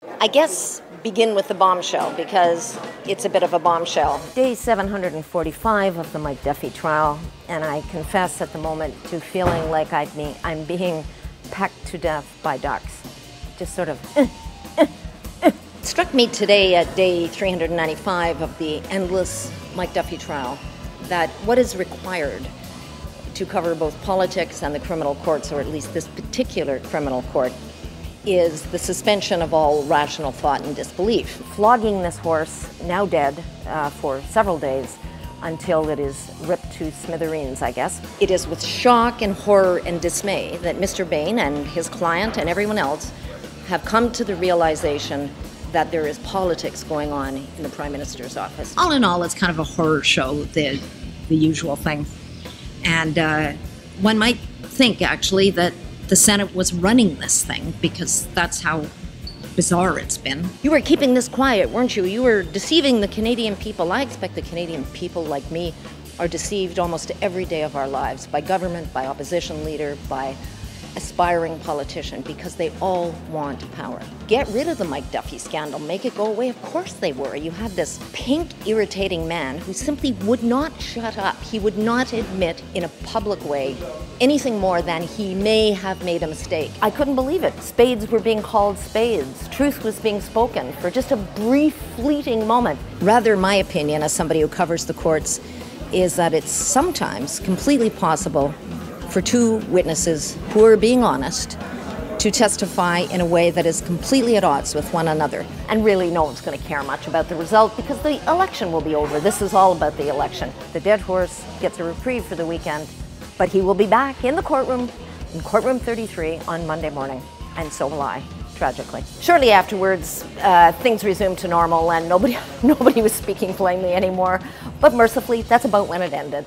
I guess begin with the bombshell, because it's a bit of a bombshell. Day 745 of the Mike Duffy trial, and I confess at the moment to feeling like I'm being pecked to death by ducks. Just sort of, It struck me today at day 395 of the endless Mike Duffy trial that what is required to cover both politics and the criminal courts, or at least this particular criminal court, is the suspension of all rational thought and disbelief. Flogging this horse, now dead, for several days until it is ripped to smithereens, I guess. It is with shock and horror and dismay that Mr. Bain and his client and everyone else have come to the realization that there is politics going on in the Prime Minister's office. All in all, it's kind of a horror show, the usual thing. And one might think, actually, that the Senate was running this thing, because that's how bizarre it's been. You were keeping this quiet, weren't you? You were deceiving the Canadian people. I expect the Canadian people, like me, are deceived almost every day of our lives by government, by opposition leader, by aspiring politician, because they all want power. Get rid of the Mike Duffy scandal, make it go away. Of course they were. You had this pink, irritating man who simply would not shut up. He would not admit in a public way anything more than he may have made a mistake. I couldn't believe it. Spades were being called spades. Truth was being spoken for just a brief, fleeting moment. Rather, my opinion, as somebody who covers the courts, is that it's sometimes completely possible for two witnesses who are being honest to testify in a way that is completely at odds with one another. And really, no one's going to care much about the result, because the election will be over. This is all about the election. The dead horse gets a reprieve for the weekend, but he will be back in the courtroom, in courtroom 33 on Monday morning. And so will I, tragically. Shortly afterwards, things resumed to normal, and nobody was speaking plainly anymore. But mercifully, that's about when it ended.